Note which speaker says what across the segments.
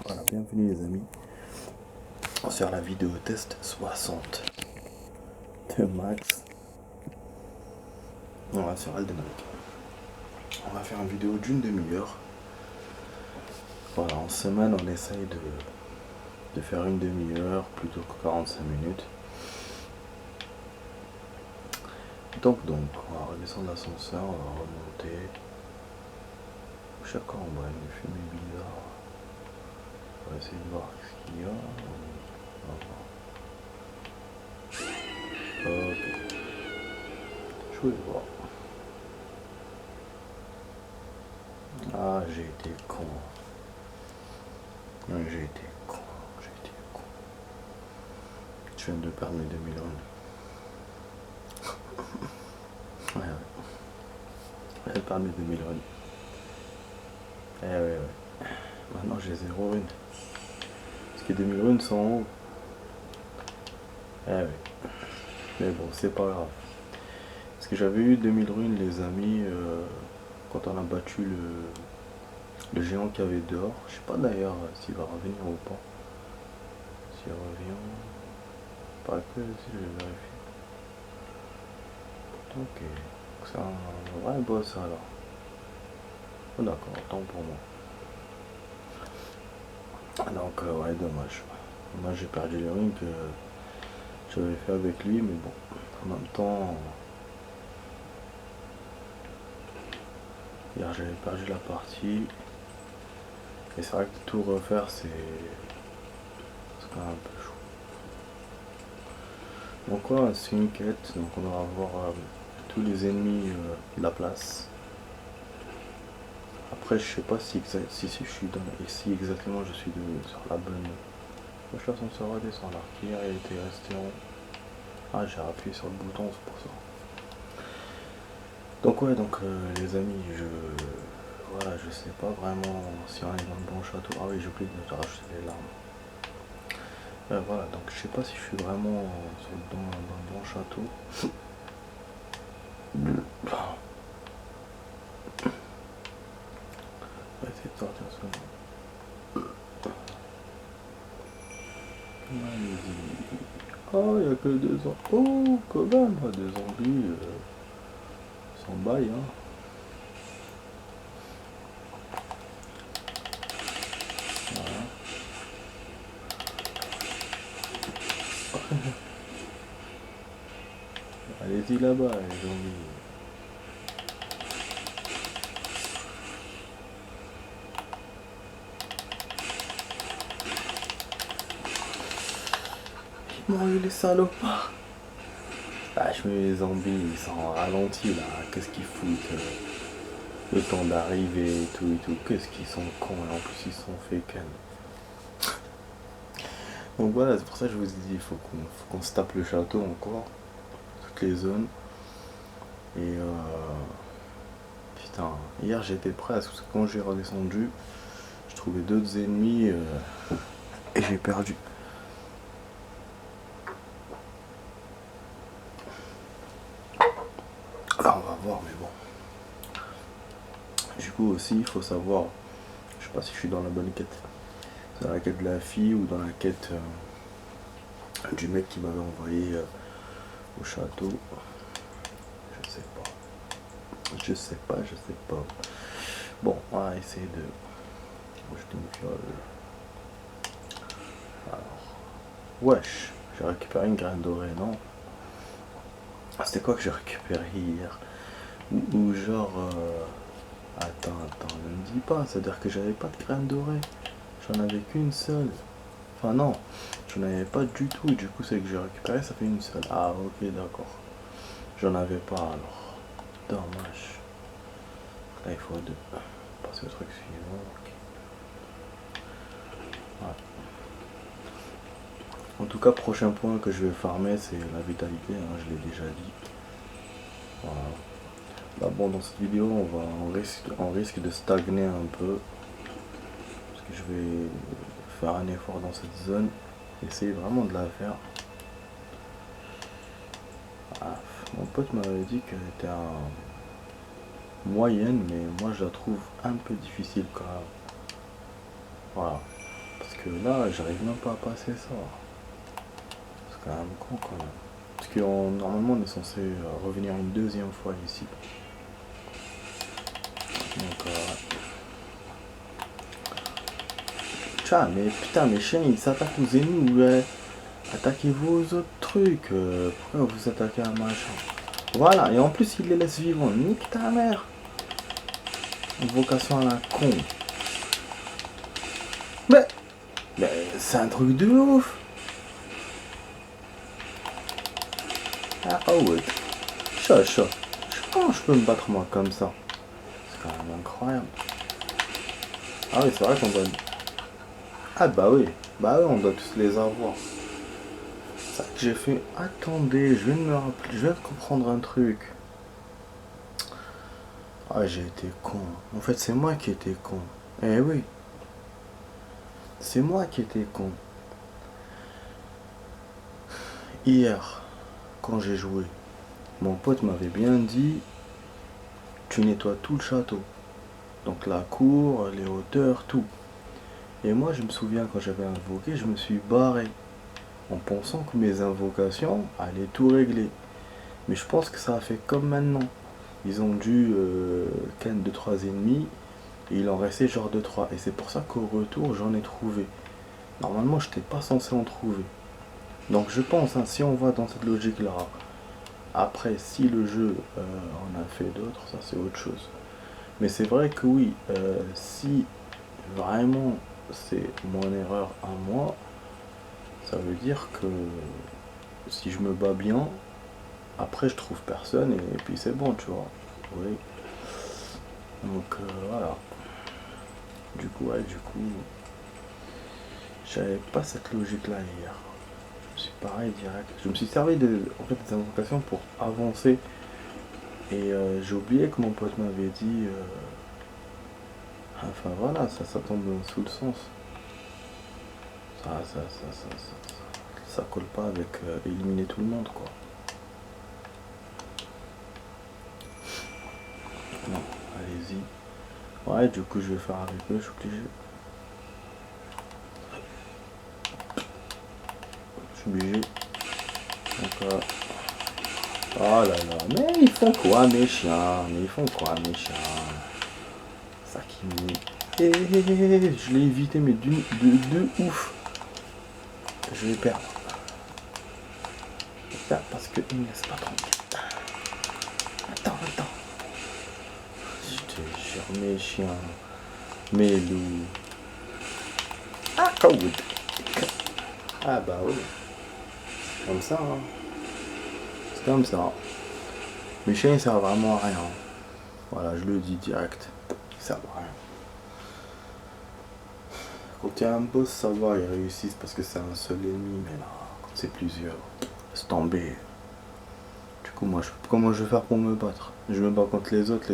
Speaker 1: Voilà, bienvenue les amis sur la vidéo test 60 de Max. On va sur Elden Ring. On va faire une vidéo d'une demi-heure. Voilà, en semaine on essaye de faire une demi-heure plutôt que 45 minutes. Donc, on va redescendre l'ascenseur, on va remonter. Chaque fois on voit une fumée bizarre. On va essayer de voir ce qu'il y a. On va voir. Ok. Je vais voir. Ah, j'ai été con. Ouais, j'ai été con. Je viens de perdre mes 2000 runes. Ouais. Je viens de perdre mes 2000 runes. Ouais. Maintenant j'ai 0 runes. Parce que 2000 runes sont en haut. Ouais. Mais bon, c'est pas grave. Parce que j'avais eu 2000 runes, les amis, quand on a battu le géant qu'il y avait dehors. Je sais pas d'ailleurs s'il va revenir ou pas. S'il revient. Pas que si je vérifie. Ok. C'est un vrai boss alors. Oh, d'accord, tant pour moi. Donc ouais, dommage. Moi j'ai perdu les runes que j'avais fait avec lui, mais bon. En même temps. Hier j'avais perdu la partie. Et c'est vrai que tout refaire c'est quand même un peu chaud. Donc voilà, c'est une quête, donc on va voir tous les ennemis de la place. Après je sais pas si je suis dans ici exactement je suis sur la bonne. Je suis censé redescendre alors qu'hier il était resté en. Ah j'ai appuyé sur le bouton, c'est pour ça. Donc ouais les amis voilà je sais pas vraiment si on est dans le bon château. Ah oui j'ai oublié de rajouter les larmes. Voilà, donc je sais pas si je suis vraiment dans le bon château. On va essayer de sortir ça. Oh, il n'y a que 2 ans. Oh, quand même, pas 2 zombies. Sans bail, hein. Allez-y là-bas, les zombies. Ils m'ont eu les salopards. Ah, je mets les zombies, ils sont ralentis là. Qu'est-ce qu'ils foutent le temps d'arriver et tout. Qu'est-ce qu'ils sont cons et en plus ils sont fake. Donc voilà, c'est pour ça que je vous ai dit, il faut qu'on se tape le château encore. Toutes les zones. Et putain, hier j'étais presque, parce que quand j'ai redescendu, je trouvais d'autres ennemis et j'ai perdu. Alors on va voir, mais bon. Du coup aussi, il faut savoir, je sais pas si je suis dans la bonne quête. C'est dans la quête de la fille ou dans la quête du mec qui m'avait envoyé au château. Je sais pas. Bon, on va essayer de jeter une fiole. Alors, wesh, j'ai récupéré une graine dorée, non? Ah, c'était quoi que j'ai récupéré hier? Ou genre... Attends, ne me dis pas, c'est-à-dire que j'avais pas de graine dorée. J'en avais qu'une seule. Enfin non, j'en avais pas du tout, du coup c'est que j'ai récupéré, ça fait une seule. Ah ok, d'accord. J'en avais pas alors. Dommage. Là il faut passer au truc suivant. Okay. Ouais. En tout cas, prochain point que je vais farmer, c'est la vitalité, hein, je l'ai déjà dit. Voilà. Bah bon, dans cette vidéo, on risque de stagner un peu. Parce que je vais faire un effort dans cette zone. Essayer vraiment de la faire. Ah, mon pote m'avait dit qu'elle était moyenne, mais moi je la trouve un peu difficile quand même. Voilà. que là, j'arrive même pas à passer ça. C'est quand même con quand même. Parce que normalement, on est censé revenir une deuxième fois ici. Donc, Tcha, mais putain, mes chiens, ils s'attaquent aux ennemis. Ouais. Attaquez-vous aux autres trucs. Pourquoi vous attaquez à un machin? Voilà, et en plus, il les laisse vivants. Nique ta mère. Invocation à la con. Mais c'est un truc de ouf. Ah ouais. Chat. Comment je peux me battre moi comme ça? C'est quand même incroyable. Ah oui, c'est vrai qu'on doit... Ah bah oui. Bah oui, on doit tous les avoir. C'est ça que j'ai fait. Attendez, je viens de me rappeler. Je viens de comprendre un truc. Ah, j'ai été con. En fait, c'est moi qui étais con. Eh oui. C'est moi qui étais con. Hier, quand j'ai joué, mon pote m'avait bien dit, tu nettoies tout le château. Donc la cour, les hauteurs, tout. Et moi, je me souviens quand j'avais invoqué, je me suis barré. En pensant que mes invocations allaient tout régler. Mais je pense que ça a fait comme maintenant. Ils ont dû ken 2-3 ennemis. Et il en restait genre 2-3. Et c'est pour ça qu'au retour, j'en ai trouvé. Normalement, je n'étais pas censé en trouver. Donc je pense, hein, si on va dans cette logique-là, après, si le jeu en a fait d'autres, ça c'est autre chose. Mais c'est vrai que oui, si vraiment c'est mon erreur à moi, ça veut dire que si je me bats bien, après je trouve personne et puis c'est bon, tu vois. Oui. Donc voilà. Du coup, j'avais pas cette logique-là hier. Je me suis pareil direct. Je me suis servi en fait, des invocations pour avancer. Et j'ai oublié que mon pote m'avait dit. Enfin voilà, ça tombe sous le sens. Ça colle pas avec éliminer tout le monde quoi. Non, allez-y. Ouais, du coup je vais faire avec eux, je suis obligé. Je suis obligé. Donc oh là là, mais ils font quoi mes chiens? Mais ils font quoi mes chiens? Ça qui me... je l'ai évité mais de ouf. Je vais perdre. Je vais perdre parce qu'il me laisse pas tranquille. Attends. Je te jure, mes chiens, mes loups. Ah, coward. Ah bah oui. Comme ça, hein. C'est comme ça. Mes chiens ils servent vraiment à rien. Voilà, je le dis direct. Ils servent à rien. Quand il y a un boss, ça va, ils réussissent parce que c'est un seul ennemi, mais là, quand c'est plusieurs, c'est tombé. Du coup, moi, comment je vais faire pour me battre? Je me bats contre les autres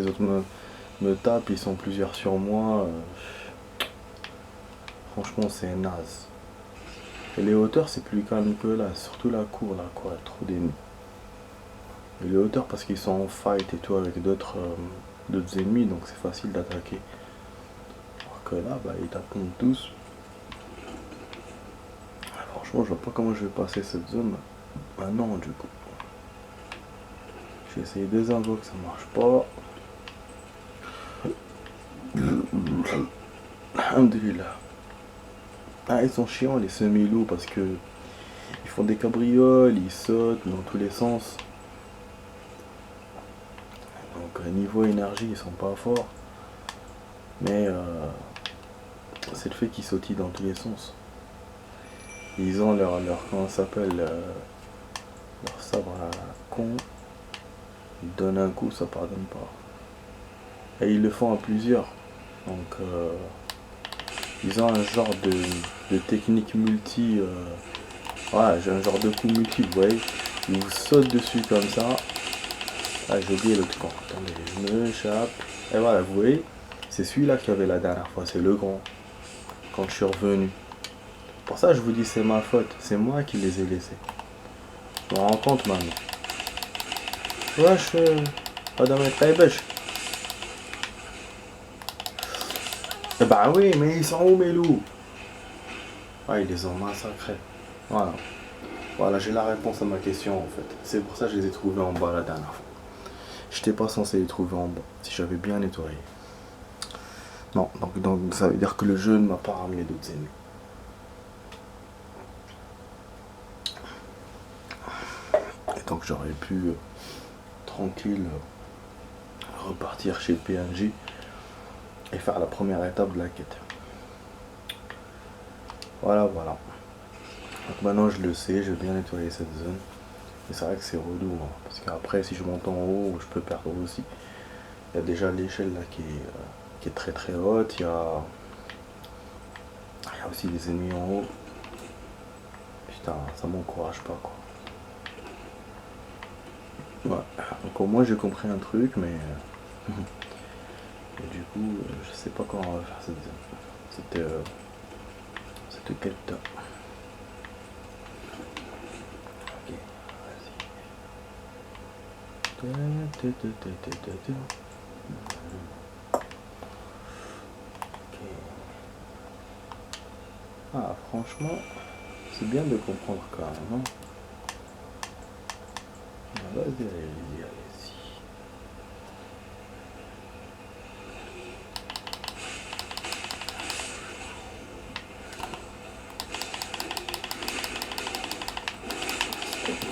Speaker 1: me tapent, ils sont plusieurs sur moi. Franchement, c'est naze. Et les hauteurs, c'est plus calme que là, surtout la cour, là, quoi, trop d'ennemis. Et les hauteurs, parce qu'ils sont en fight et tout avec d'autres ennemis, donc c'est facile d'attaquer. Alors que là, bah, ils tapent tous. Franchement, je vois pas comment je vais passer cette zone. Ah non, du coup. J'ai essayé des invoques, ça marche pas. Alhamdulillah. Ah, ils sont chiants les semi-loups parce que ils font des cabrioles, ils sautent dans tous les sens. Donc niveau énergie, ils sont pas forts. Mais c'est le fait qu'ils sautillent dans tous les sens. Ils ont leur comment ça s'appelle, leur sabre à la con. Ils donnent un coup, ça pardonne pas. Et ils le font à plusieurs. Donc ils ont un genre de technique multi. Voilà, j'ai un genre de coup multi, vous voyez. Ils vous sautent dessus comme ça. Ah, j'ai oublié l'autre camp. Attendez, je me échappe. Et voilà, vous voyez, c'est celui-là qu'il y avait la dernière fois, c'est le grand. Quand je suis revenu. Pour ça, je vous dis, c'est ma faute. C'est moi qui les ai laissés. Je me rends compte maintenant. Wesh, Madame Taïbèche. Eh bah oui, mais ils sont où mes loups? Ah, ils les ont massacrés. Voilà. Voilà, j'ai la réponse à ma question en fait. C'est pour ça que je les ai trouvés en bas la dernière fois. J'étais pas censé les trouver en bas, si j'avais bien nettoyé. Non, donc ça veut dire que le jeu ne m'a pas ramené d'autres ennemis. Et donc j'aurais pu tranquille repartir chez le PNJ et faire la première étape de la quête. Voilà, voilà. Donc maintenant je le sais, je vais bien nettoyer cette zone. Et c'est vrai que c'est relou, hein, parce qu'après si je monte en haut, je peux perdre aussi. Il y a déjà l'échelle là qui est très très haute, il y a aussi des ennemis en haut. Putain, ça m'encourage pas quoi. Ouais. Donc au moins j'ai compris un truc, mais et du coup je sais pas comment on va faire cette quête. Ok, vas-y. Ok. Ah franchement, c'est bien de comprendre quand même, non? Vas-y, allez-y, allez-y.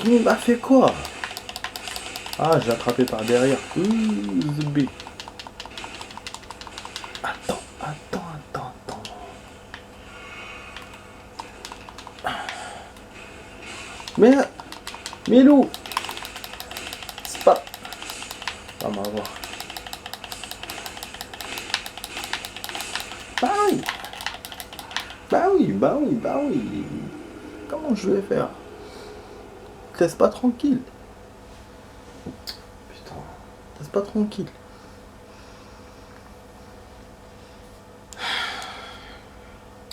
Speaker 1: Il m'a fait quoi? Ah, j'ai attrapé par derrière. Zbi. Attends. Mais, Milou, c'est pas... On va voir. Bah oui. Bah oui. Comment je vais faire? Laisse pas tranquille. Putain, laisse pas tranquille.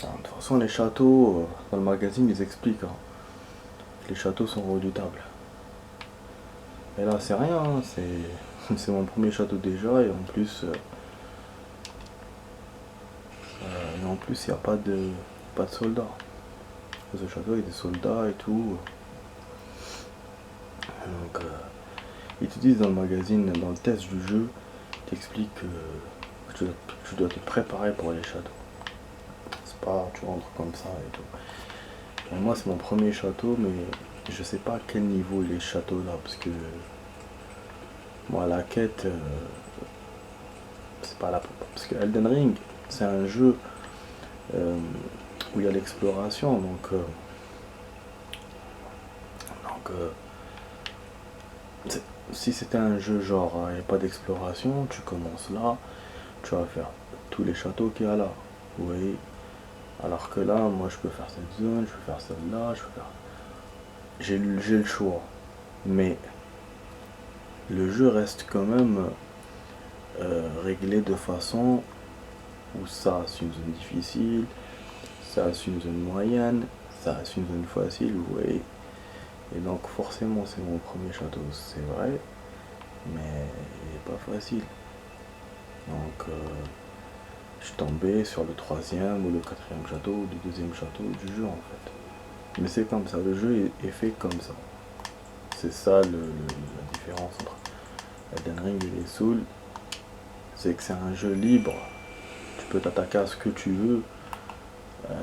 Speaker 1: Alors, de toute façon, les châteaux, dans le magazine, ils expliquent. Hein, que les châteaux sont redoutables. Et là, c'est rien. Hein, c'est mon premier château déjà. Et en plus, il n'y a pas de soldats. Dans ce château, il y a des soldats et tout. Donc, ils te disent dans le magazine, dans le test du jeu, t'expliques que tu dois te préparer pour les châteaux. C'est pas, tu rentres comme ça et tout. Et moi, c'est mon premier château, mais je sais pas à quel niveau il est ce château là, parce que moi, la quête, c'est pas la. Parce que Elden Ring, c'est un jeu où il y a l'exploration, donc si c'était un jeu genre il n'y a pas d'exploration, tu commences là, tu vas faire tous les châteaux qu'il y a là. Oui. Alors que là, moi je peux faire cette zone, je peux faire celle-là, je peux faire. J'ai le choix. Mais le jeu reste quand même réglé de façon où ça c'est une zone difficile, ça c'est une zone moyenne, ça c'est une zone facile, vous voyez. Et donc forcément c'est mon premier château, c'est vrai, mais il n'est pas facile. Donc je suis tombé sur le troisième ou le quatrième château ou le deuxième château du jeu en fait. Mais c'est comme ça, le jeu est fait comme ça. C'est ça la différence entre Elden Ring et les Souls. C'est que c'est un jeu libre. Tu peux t'attaquer à ce que tu veux.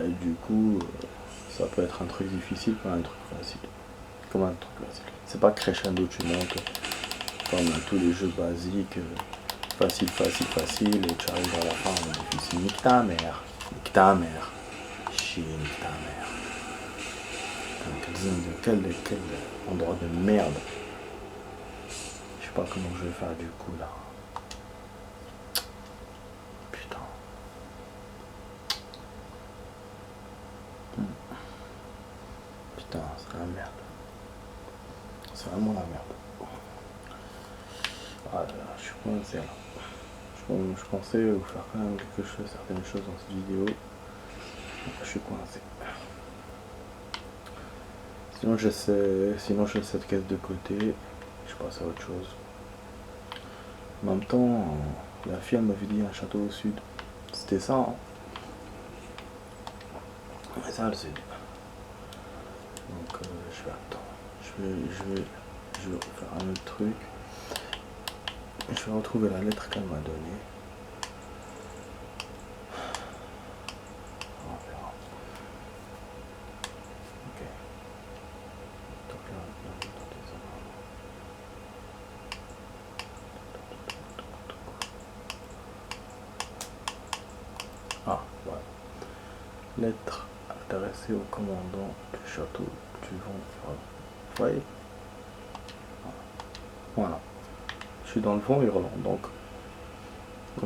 Speaker 1: Et du coup, ça peut être un truc difficile comme un truc facile. Comme un truc facile. C'est pas crescendo, tu montes comme tous les jeux basiques. Facile, et tu arrives à la fin, difficile. Nique ta mère. Nique ta mère. Chier, nique ta mère. Quel endroit de merde. Je sais pas comment je vais faire du coup là. Putain. Putain, c'est la merde. C'est vraiment la merde. Ah là là, je suis coincé là. Je pensais vous faire quand même certaines choses dans cette vidéo. Je suis coincé. Sinon je laisse cette caisse de côté. Je passe à autre chose. En même temps, la fille elle m'avait dit un château au sud. C'était ça. Hein. Et ça, c'est... Donc, je vais attendre. Je vais refaire un autre truc. Je vais retrouver la lettre qu'elle m'a donnée. On verra. Ok. Donc là, ah, voilà. Lettre adressée au commandant du château du Vent. Vous voyez? Voilà. Je suis dans le Vent hurlant, donc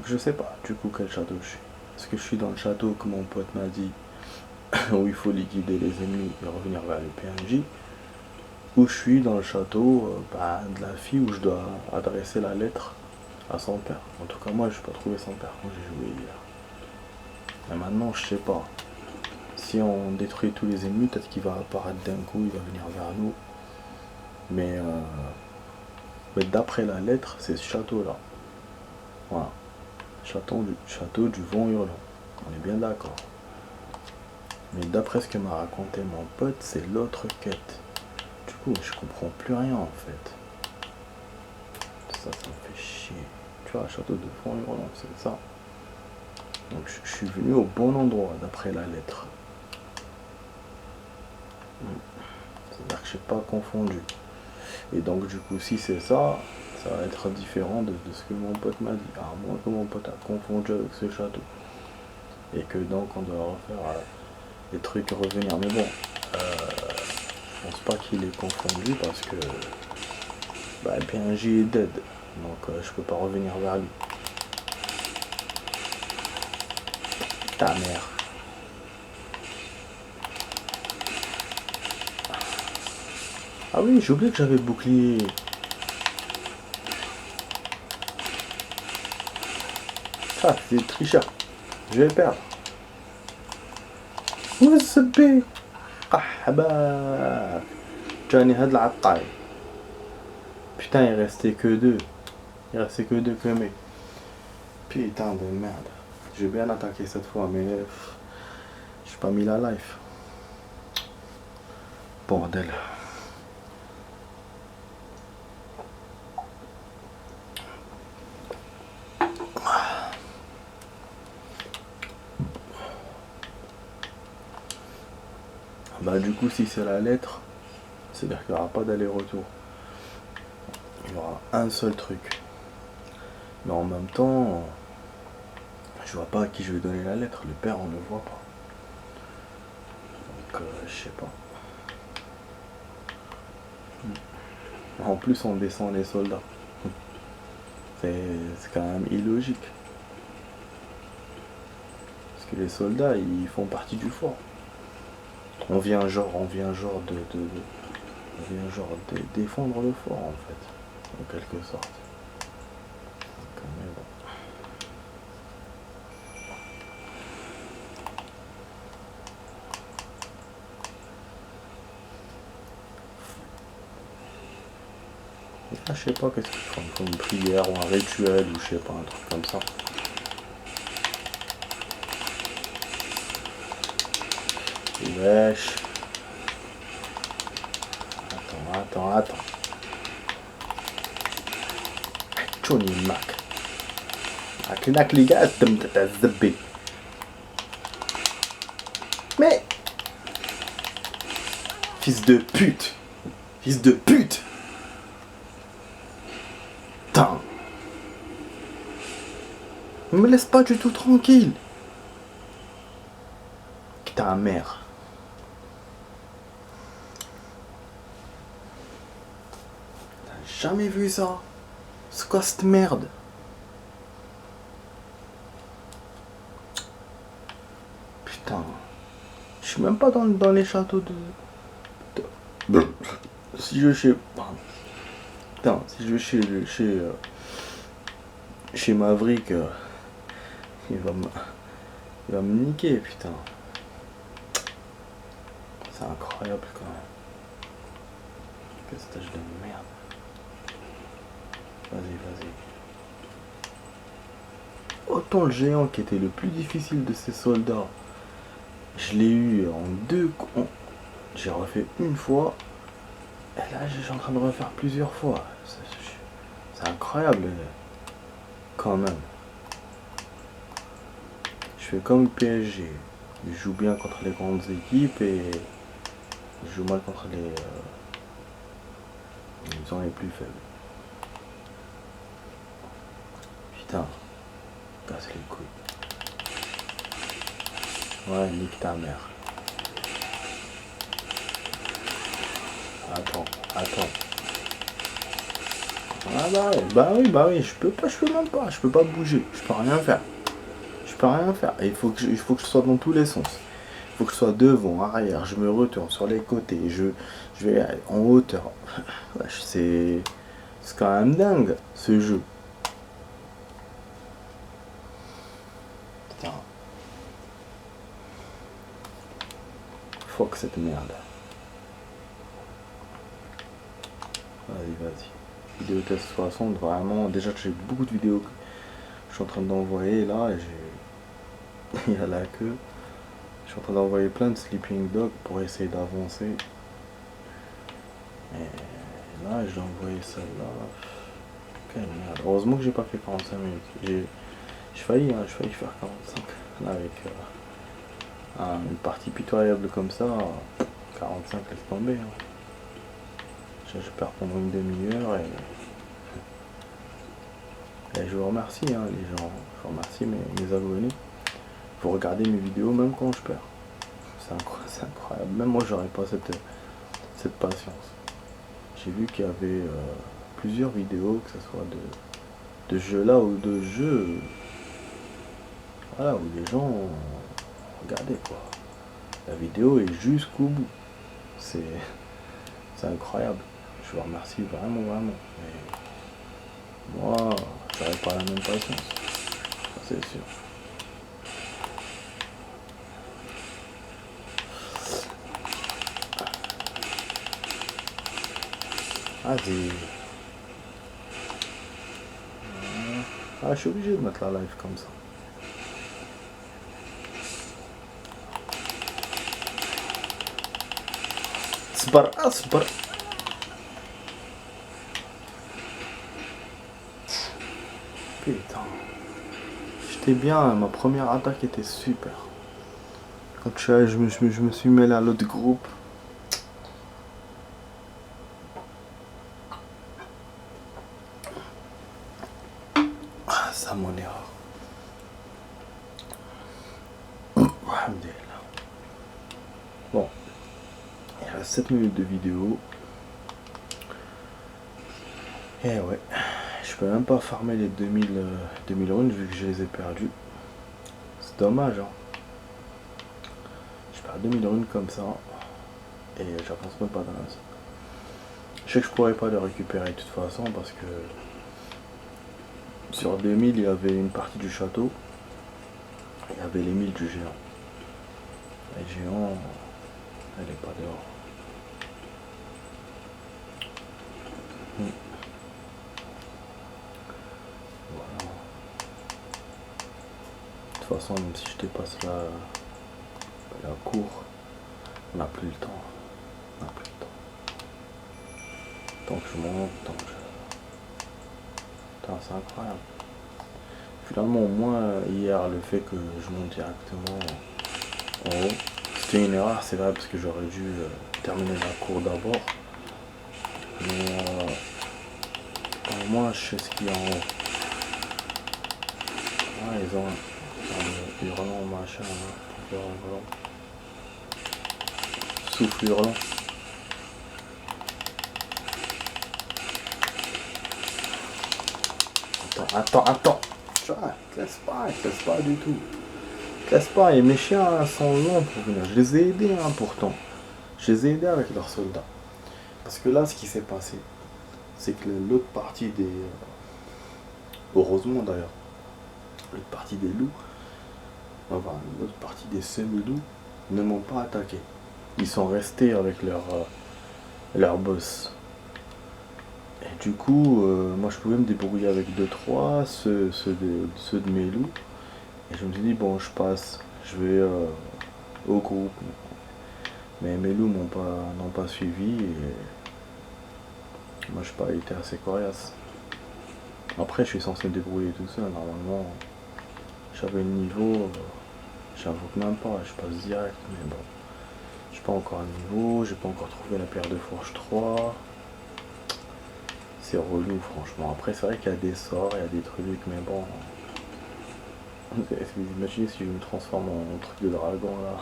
Speaker 1: je sais pas du coup quel château je suis. Est-ce que je suis dans le château que mon pote m'a dit où il faut liquider les ennemis et revenir vers les PNJ, ou je suis dans le château de la fille où je dois adresser la lettre à son père. En tout cas moi je n'ai pas trouvé son père quand j'ai joué hier. Mais maintenant je sais pas. Si on détruit tous les ennemis, peut-être qu'il va apparaître d'un coup, il va venir vers nous. Mais d'après la lettre, c'est ce château-là. Voilà. Château du Vent hurlant. On est bien d'accord. Mais d'après ce que m'a raconté mon pote, c'est l'autre quête. Du coup, je comprends plus rien en fait. Ça me fait chier. Tu vois, château de Vent hurlant, c'est ça. Donc je suis venu au bon endroit d'après la lettre. C'est-à-dire que je n'ai pas confondu. Et donc du coup, si c'est ça, ça va être différent de ce que mon pote m'a dit. À moins que mon pote a confondu avec ce château. Et que donc on doit refaire les trucs revenir. Mais bon, je pense pas qu'il est confondu parce que le PNJ est dead. Donc je peux pas revenir vers lui. Ta mère. Ah oui, j'ai oublié que j'avais le bouclier. Ah, c'est tricheur. Je vais perdre. وزبي قحباك جاني هاد العطاي. Putain, il restait que deux. Il restait que deux que Putain de merde. J'ai bien attaqué cette fois, mais j'ai pas mis la life. Bordel. Du coup, si c'est la lettre, c'est-à-dire qu'il n'y aura pas d'aller-retour. Il y aura un seul truc. Mais en même temps, je vois pas à qui je vais donner la lettre. Le père, on ne le voit pas. Donc, je sais pas. En plus, on descend les soldats. C'est quand même illogique. Parce que les soldats, ils font partie du fort. On vient genre de défendre le fort en fait, en quelque sorte. Mais bon. Là, je sais pas qu'est-ce qu'ils font. Ils font une prière ou un rituel ou je sais pas, un truc comme ça. Wesh. Attends. Johnny Mac. Aknak les gars, t'as zappé. Mais. Fils de pute. Putain. Ne me laisse pas du tout tranquille. Ta mère. T'as jamais vu ça? C'est quoi cette merde? Putain. Je suis même pas dans les châteaux de... Si je sais... Putain, si je vais chez Maverick, il va me niquer, putain. C'est incroyable quand même. Quel stage de merde. Vas-y. Autant le géant qui était le plus difficile de ces soldats, Je l'ai eu en deux... J'ai refait une fois. Et là, je suis en train de refaire plusieurs fois. C'est incroyable, quand même. Je fais comme le PSG. Je joue bien contre les grandes équipes et je joue mal contre ils sont les plus faibles. Putain, casse les couilles. Ouais, nique ta mère. Attends. Ah bah oui, je peux pas bouger, je peux rien faire. Et il faut que je sois dans tous les sens. Il faut que je sois devant, arrière, je me retourne sur les côtés, je vais en hauteur. Wesh, c'est quand même dingue ce jeu. Putain. Fuck cette merde. Vas-y. Vidéo test 60, vraiment. Déjà que j'ai beaucoup de vidéos que je suis en train d'envoyer là. Et il y a la queue. Je suis en train d'envoyer plein de sleeping dogs pour essayer d'avancer. Et là, je dois envoyer celle-là. Quelle merde. Heureusement que j'ai pas fait 45 minutes. J'ai failli faire 45. Là, avec une partie pitoyable comme ça, 45 laisse tomber. Hein. Je perds pendant une demi-heure et je vous remercie les gens. Je vous remercie mes abonnés. Vous regardez mes vidéos même quand je perds. C'est incroyable. Même moi j'aurais pas cette patience. J'ai vu qu'il y avait plusieurs vidéos, que ce soit de jeux là ou de jeux. Voilà, où les gens regardez quoi. La vidéo est jusqu'au bout. C'est incroyable. Je vous remercie vraiment. Mais moi, j'aurais pas la même patience. C'est sûr. Vas-y. Je suis obligé de mettre la live comme ça. C'est pas... Putain. J'étais bien, ma première attaque était super. Quand je me suis mêlé à l'autre groupe. Ça mon erreur. Bon. Il reste 7 minutes de vidéo. Et ouais. Je peux même pas farmer les 2000 runes vu que je les ai perdus. C'est dommage hein. Je perds 2000 runes comme ça. Et j'avance même pas dans la... Je sais que je pourrais pas les récupérer de toute façon parce que sur 2000 il y avait une partie du château. Il y avait les 1000 du géant. Le géant, elle est pas dehors. Voilà. De toute façon, même si je dépasse la cour, on n'a plus le temps. Tant que je monte, Putain, c'est incroyable. Finalement, au moins, hier, le fait que je monte directement en haut, c'était une erreur, c'est vrai, parce que j'aurais dû terminer la cour d'abord. Mais au moins, je sais ce qu'il y a en haut. Ah, ils ont un hurlant, machin, hurlant. Souffle hurlant. Attends. Te laisse pas du tout. Te laisse pas, et mes chiens sont longs pour venir. Je les ai aidés pourtant. Je les ai aidés avec leurs soldats. Parce que là, ce qui s'est passé, c'est que l'autre partie des... heureusement d'ailleurs, l'autre partie des loups, enfin l'autre partie des semi-loups, ne m'ont pas attaqué. Ils sont restés avec leur boss. Et du coup, moi je pouvais me débrouiller avec 2-3, ceux de mes loups. Et je me suis dit, bon, je passe, je vais au groupe. Mais mes loups n'ont pas suivi et moi j'ai pas été assez coriace. Après je suis censé me débrouiller tout seul, normalement j'avais le niveau, j'avoue que même pas, je passe direct, mais bon. J'ai pas encore un niveau, j'ai pas encore trouvé la paire de fourche 3. C'est relou franchement. Après c'est vrai qu'il y a des sorts, il y a des trucs, mais bon. Imaginez si je me transforme en truc de dragon là.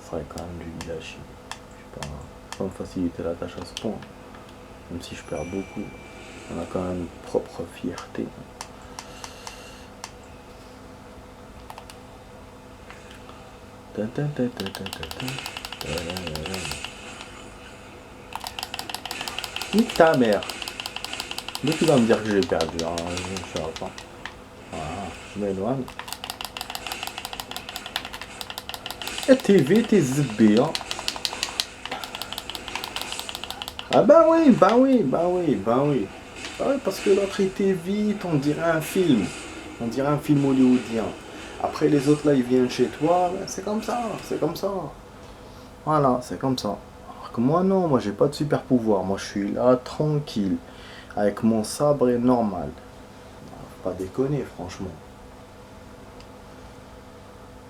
Speaker 1: Ce serait quand même du gâchis. Je sais pas me faciliter la tâche à ce point. Même si je perds beaucoup. On a quand même une propre fierté. Nique ta mère. Mais tu vas me dire que j'ai perdu, hein. Je sais pas. Voilà, je m'éloigne. Et TV, t'es ZB, hein. Ah bah oui, bah oui, bah oui, bah oui. Bah oui, parce que l'autre était vite, on dirait un film. On dirait un film hollywoodien. Après les autres là, ils viennent chez toi, ben, c'est comme ça, c'est comme ça. Voilà, c'est comme ça. Alors que moi non, moi j'ai pas de super pouvoir. Moi je suis là tranquille, avec mon sabre et normal. Faut pas déconner, franchement.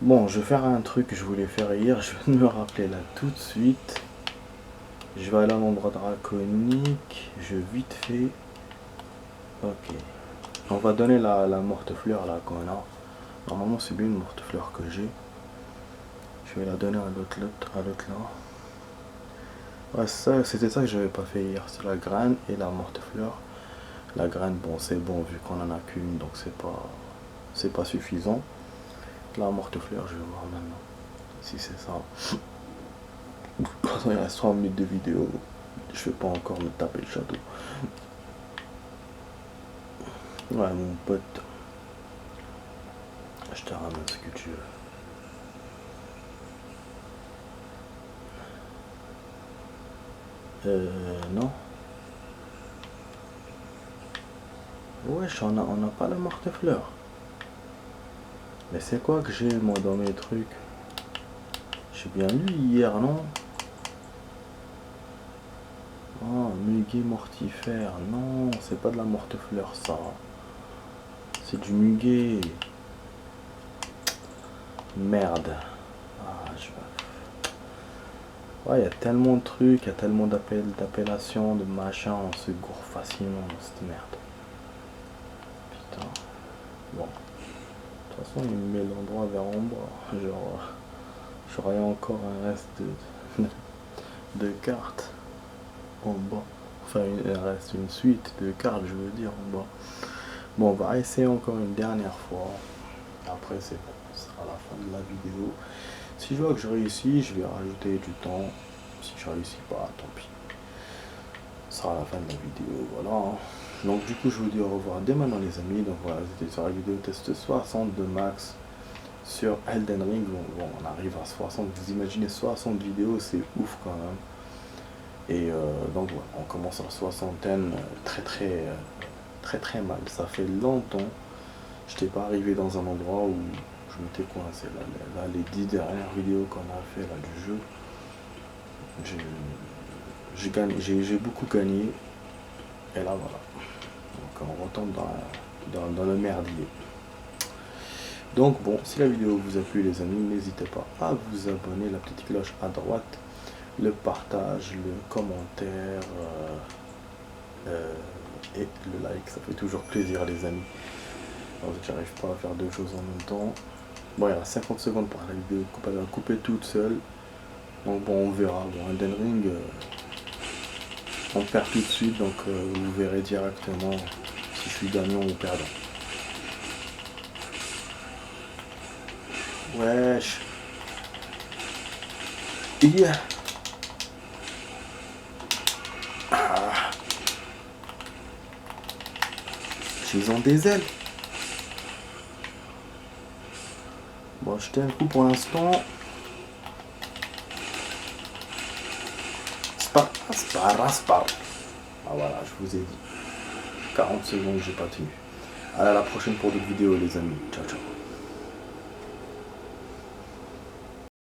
Speaker 1: Bon, je vais faire un truc que je voulais faire hier, je viens de me rappeler là tout de suite. Je vais aller à l'endroit draconique, je vite fait. Ok. On va donner la morte-fleur là qu'on a. Normalement c'est bien une morte-fleur que j'ai. Je vais la donner à l'autre là. Ouais, c'était ça que j'avais pas fait hier, c'est la graine et la morte-fleur. La graine, bon c'est bon vu qu'on en a qu'une, donc c'est pas suffisant. La morte-fleur, je vais voir maintenant si c'est ça. De toute façon il reste 3 minutes de vidéo. Je vais pas encore me taper le château. Ouais mon pote. Je te ramène ce que tu veux. Non. Wesh, on a pas la morte-fleur. Mais c'est quoi que j'ai moi dans mes trucs? J'ai bien lu hier, non? Oh, muguet mortifère. Non, c'est pas de la morte-fleur ça. C'est du muguet. Merde. Ah, ouais, il y a tellement de trucs, il y a tellement d'appellations, de machins, on se gourre facilement dans cette merde. Putain. Bon. De toute façon, il me met l'endroit vers en bas. Genre, j'aurais encore un reste de cartes en bas. Enfin, il reste une suite de cartes, je veux dire, en bas. Bon, on va essayer encore une dernière fois. Après, c'est bon. Ce sera la fin de la vidéo. Si je vois que je réussis, je vais rajouter du temps. Si je réussis pas, tant pis. Ce sera la fin de la vidéo, voilà. Donc du coup, je vous dis au revoir dès maintenant les amis. Donc voilà, c'était sur la vidéo test 60 de max sur Elden Ring. Bon, on arrive à 60. Vous imaginez 60 vidéos, c'est ouf quand même. Et donc voilà, on commence à la soixantaine très mal. Ça fait longtemps. Je n'étais pas arrivé dans un endroit où je m'étais coincé. Là, les 10 dernières vidéos qu'on a fait là du jeu, j'ai beaucoup gagné. Et là voilà. Donc on retombe dans le merdier. Donc bon, si la vidéo vous a plu les amis, n'hésitez pas à vous abonner, la petite cloche à droite, le partage, le commentaire et le like, ça fait toujours plaisir les amis. Alors, j'arrive pas à faire deux choses en même temps. Bon, il y a 50 secondes pour la vidéo, elle va couper toute seule. Donc bon, on verra. Bon, Elden Ring, on perd tout de suite, donc vous verrez directement si je suis gagnant ou perdant. Wesh. Yeah. Ah. Ils ont des ailes. Bon, je un coup pour l'instant. Spar. Ah voilà, je vous ai dit. 40 secondes, j'ai pas tenu. À la prochaine pour d'autres vidéos les amis. Ciao ciao.